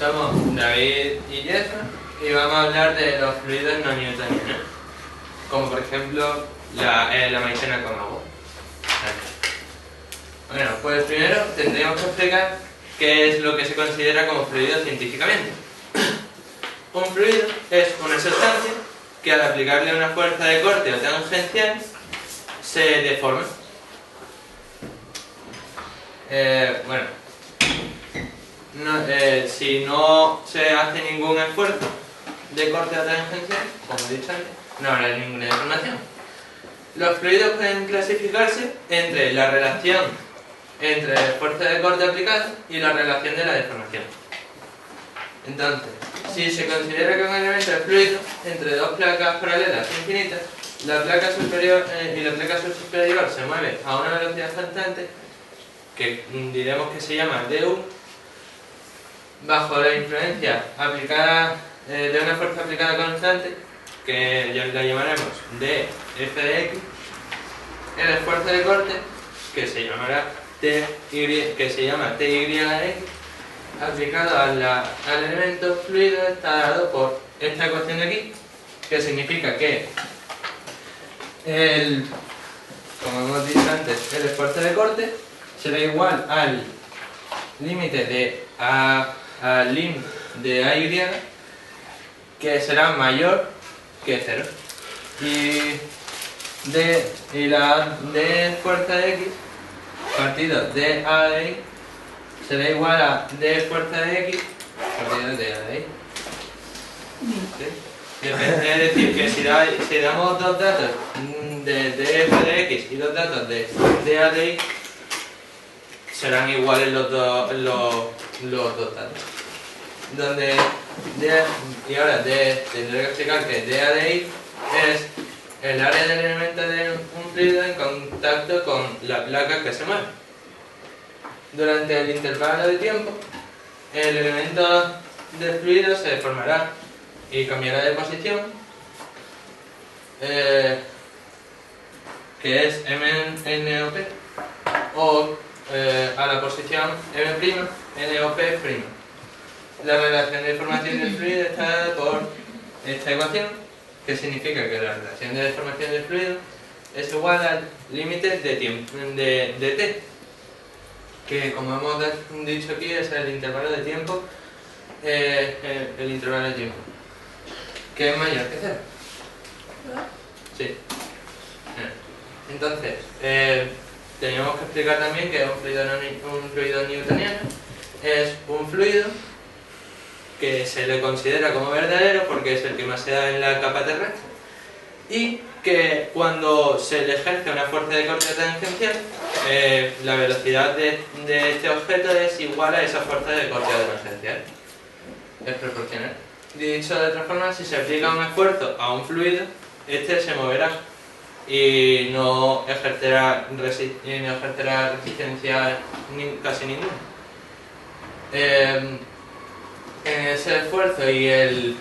Somos David y Jeffa y vamos a hablar de los fluidos no newtonianos, como por ejemplo la maicena con agua. Bueno, pues primero tendríamos que explicar qué es lo que se considera como fluido científicamente. Un fluido es una sustancia que al aplicarle una fuerza de corte o tangencial se deforma. Si no se hace ningún esfuerzo de corte o tangencial, como he dicho antes, no habrá ninguna deformación. Los fluidos pueden clasificarse entre la relación entre fuerza de corte aplicada y la relación de la deformación. Entonces, si se considera que un elemento es fluido entre dos placas paralelas infinitas, la placa superior y la placa superior se mueve a una velocidad constante, que diremos que se llama du, bajo la influencia aplicada de una fuerza aplicada constante, que ya la llamaremos df de x, el esfuerzo de corte, que se llamará ty de x, aplicado al elemento fluido, está dado por esta ecuación de aquí, que significa que como hemos dicho antes, el esfuerzo de corte será igual al límite de al lim de AY, que será mayor que 0. Y la d fuerza de x partido de a de y será igual a d fuerza de x partido de a de y. ¿Sí? Es decir, que si damos dos datos de df de x y dos datos de a de y, serán iguales los dos datos. Y ahora tendré que explicar que dA de y es el área del elemento de un fluido en contacto con la placa que se mueve. Durante el intervalo de tiempo, el elemento del fluido se deformará y cambiará de posición, que es MNOP, o a la posición m'NOP'. La relación de deformación del fluido está dada por esta ecuación, que significa que la relación de deformación del fluido es igual al límite de tiempo de t, que como hemos dicho aquí es el intervalo de tiempo, el intervalo de tiempo, que es mayor que 0. Sí. Entonces, tenemos que explicar también que un fluido newtoniano es un fluido que se le considera como verdadero porque es el que más se da en la capa terrestre, y que cuando se le ejerce una fuerza de corte tangencial, la velocidad de este objeto es igual a esa fuerza de corte tangencial. Es proporcional. Dicho de otra forma, si se aplica un esfuerzo a un fluido, este se moverá y no ejercerá resistencia casi ninguna. Ese esfuerzo y el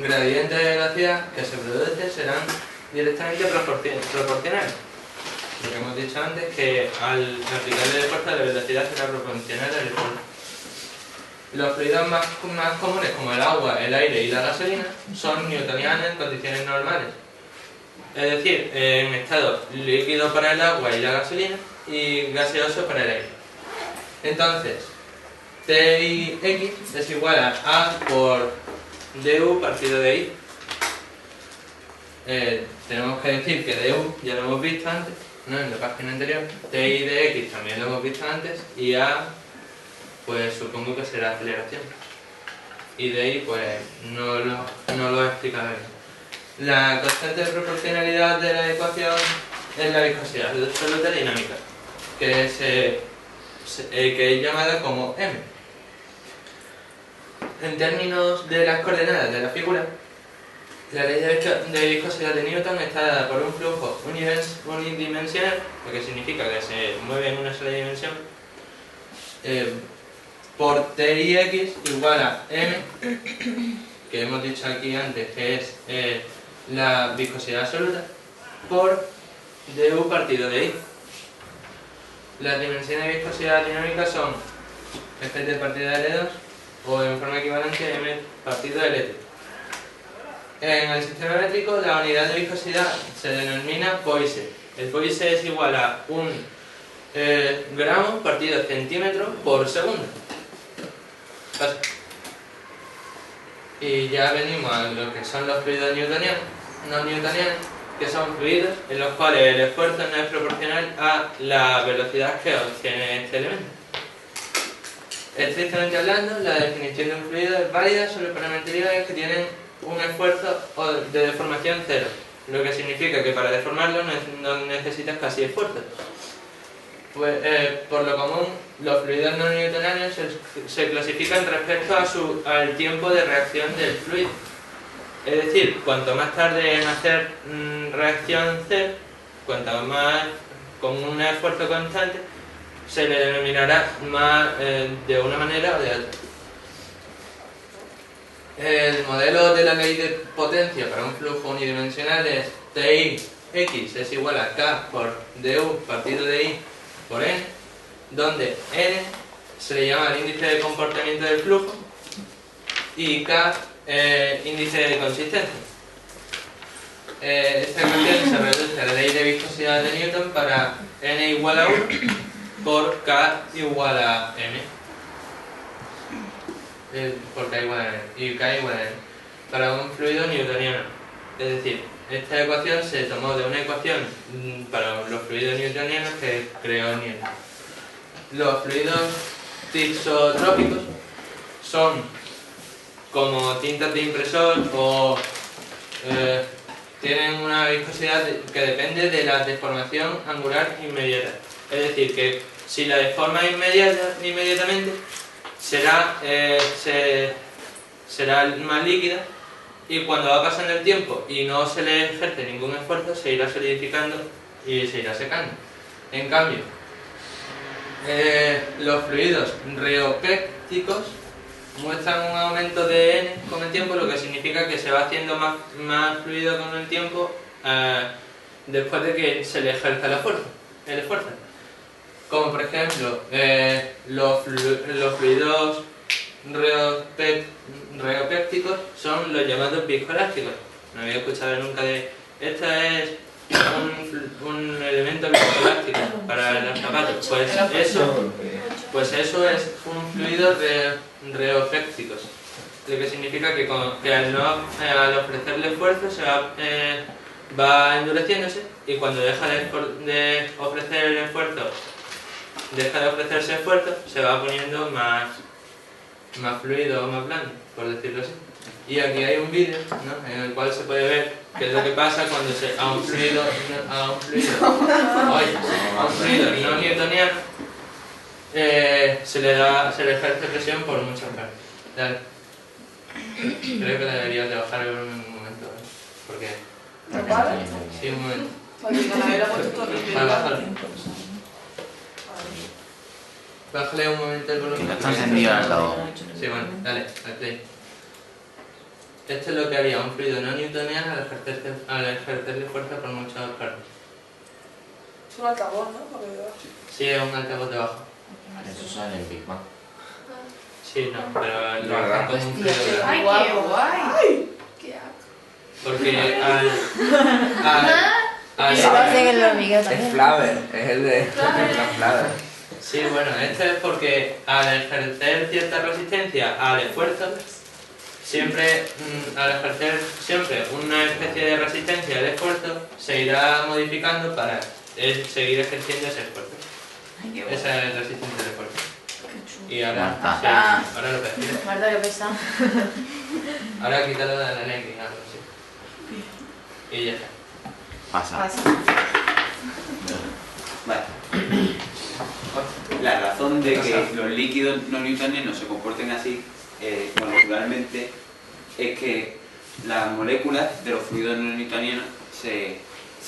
gradiente de velocidad que se produce serán directamente proporcionales. Lo que hemos dicho antes, que al aplicarle fuerza la velocidad será proporcional al esfuerzo. Los fluidos más comunes, como el agua, el aire y la gasolina, son newtonianos en condiciones normales. Es decir, en estado líquido para el agua y la gasolina y gaseoso para el aire. Entonces, Tx es igual a A por du partido de I. Tenemos que decir que du ya lo hemos visto antes, ¿no? En la página anterior. Ti de x también lo hemos visto antes. Y A, pues supongo que será aceleración. Y de I, pues no lo he explicado bien. La constante de proporcionalidad de la ecuación es la viscosidad absoluta dinámica, que es llamada como m. En términos de las coordenadas de la figura, la ley de viscosidad de Newton está dada por un flujo unidimensional, lo que significa que se mueve en una sola dimensión, por Tix igual a m, que hemos dicho aquí antes que es la viscosidad absoluta, por du partido de I. Las dimensiones de viscosidad dinámica son Ft partido de L2 o en forma equivalente m partido LT. En el sistema eléctrico la unidad de viscosidad se denomina Poise. El Poise es igual a 1 gramo partido centímetro por segundo. Pasa. Y ya venimos a lo que son los fluidos newtonianos, no newtonianos, que son fluidos en los cuales el esfuerzo no es proporcional a la velocidad que obtiene este elemento. Estrictamente hablando, la definición de un fluido es válida solo para materiales que tienen un esfuerzo de deformación cero, lo que significa que para deformarlo no necesitas casi esfuerzo. Pues, por lo común, los fluidos no newtonianos se clasifican respecto al tiempo de reacción del fluido. Es decir, cuanto más tarde en hacer reacción C, cuanto más con un esfuerzo constante, se le denominará más de una manera o de otra. El modelo de la ley de potencia para un flujo unidimensional es TIx es igual a K por du partido de I por N, donde N se le llama el índice de comportamiento del flujo y K índice de consistencia. Esta ecuación se reduce a la ley de viscosidad de Newton para N igual a 1 por K igual a M. Por K igual a N y K igual a N para un fluido newtoniano. Es decir, esta ecuación se tomó de una ecuación para los fluidos newtonianos que creó Newton. Los fluidos tisotrópicos son como tintas de impresor o tienen una viscosidad que depende de la deformación angular inmediata. Es decir, que si la deforma inmediatamente será más líquida, y cuando va pasando el tiempo y no se le ejerce ningún esfuerzo, se irá solidificando y se irá secando. En cambio, los fluidos rheopécticos muestran un aumento de N con el tiempo, lo que significa que se va haciendo más fluido con el tiempo después de que se le ejerza el esfuerzo. Como por ejemplo, los fluidos rheopécticos son los llamados viscoelásticos. No había escuchado nunca de... Este es un elemento viscoelástico para los zapatos. Pues eso es un fluido rheopécticos, lo que significa que al ofrecerle esfuerzo se va endureciéndose, y cuando deja de ofrecer el esfuerzo, deja de ofrecerse esfuerzo, se va poniendo más fluido o más blando, por decirlo así. Y aquí hay un vídeo, ¿no?, en el cual se puede ver qué es lo que pasa cuando a un fluido no newtoniano se le ejerce presión por muchas partes. Dale. Creo que deberías de bajar en un momento, ¿eh? Porque... Sí, un momento. Bájale un momento el volumen. Está encendido al lado. Sí, bueno, dale, al play. Esto es lo que haría un fluido no newtoniano al ejercerle fuerza por muchas partes. Es un altavoz, ¿no? Sí, es un altavoz de bajo. Eso sale en Big Bang. Sí, no, pero lo bajan como un fluido de ¡Ay, bajo. qué guay! ¡Qué asco! Porque Se parece que el hormigueo Es también. Flaver, es el de Flaver. Sí, bueno, esto es porque al ejercer cierta resistencia al esfuerzo, al ejercer siempre una especie de resistencia al esfuerzo, se irá modificando para seguir ejerciendo ese esfuerzo. Ay, qué guay. Esa es resistencia al esfuerzo. Qué chulo. Y ahora, Marta. sí, ahora lo prefieres. Marta, que pesa. Ahora quítalo de la ley y algo así. Y ya está. Pasa. Pasa. Vale. La razón de que los líquidos no newtonianos se comporten así molecularmente es que las moléculas de los fluidos no newtonianos se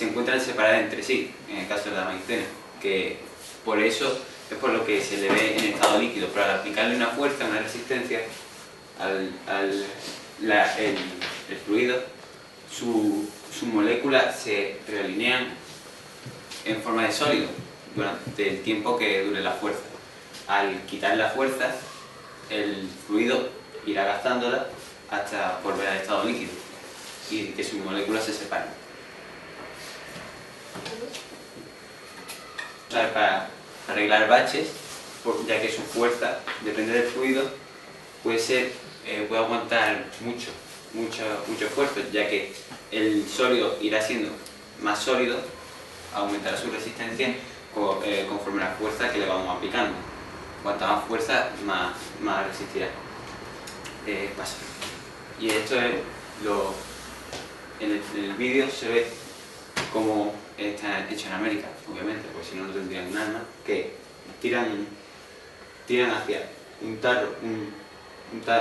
encuentran separadas entre sí, en el caso de la magnesia, que por eso es por lo que se le ve en estado líquido, pero al aplicarle una fuerza, una resistencia al fluido, sus moléculas se realinean en forma de sólido durante el tiempo que dure la fuerza. Al quitar la fuerza, el fluido irá gastándola hasta volver al estado líquido y que sus moléculas se separen. Para arreglar baches, ya que su fuerza depende del fluido, puede aguantar mucho esfuerzo, ya que el sólido irá siendo más sólido, aumentará su resistencia conforme la fuerza que le vamos aplicando. Cuanta más fuerza, más resistirá. Y esto es en el vídeo se ve cómo está hecho en América, obviamente, porque si no, no tendrían un arma, que tiran hacia un tarro,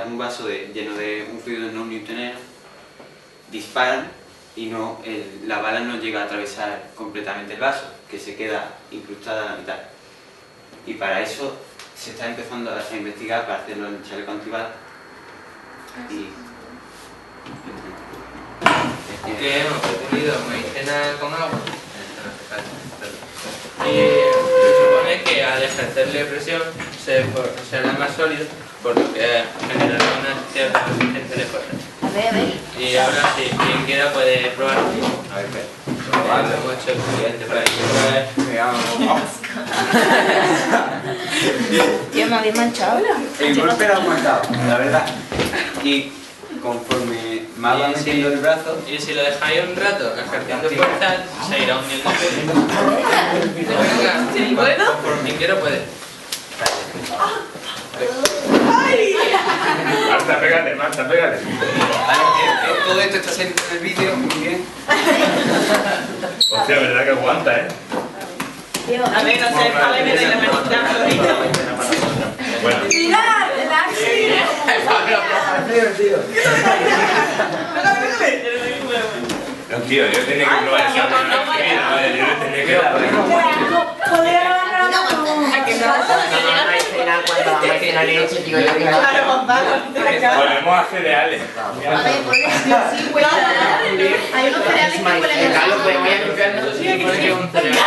un vaso lleno de un fluido no newtoniano, disparan y la bala no llega a atravesar completamente el vaso, que se queda incrustada a la mitad. Y para eso se está empezando a investigar para hacerlo en el chaleco antibalas. Que hemos pretendido medicina con agua. Y se supone que al ejercerle presión será más sólido, por lo que generará una cierta resistencia de fuerza. A ver. Y ahora si quien quiera puede probarlo. A ver qué. Probarlo, mucho estudiante para Tío, me habéis manchado. El golpe era aguantado, la verdad. Y conforme más va metiendo el brazo, Y si lo dejáis un rato ejerciendo fuerza, se irá uniendo el ¿Puedo? Por quien quiera puede. Marta, pégate. todo esto está saliendo en el vídeo muy bien. Hostia, verdad que aguanta, ¿eh? A ver, no sé, a ver, me la ahorita. Bueno. ¡Mirad! ¡El Axi! No, tío, yo tenía que probar eso. Mira, yo tenía que probar. Ponemos a cereales. A ver, ponle sí, huele. Hay unos cereales que huelen Carlos, pues voy a limpiarme eso sí, que pone que es un cereal.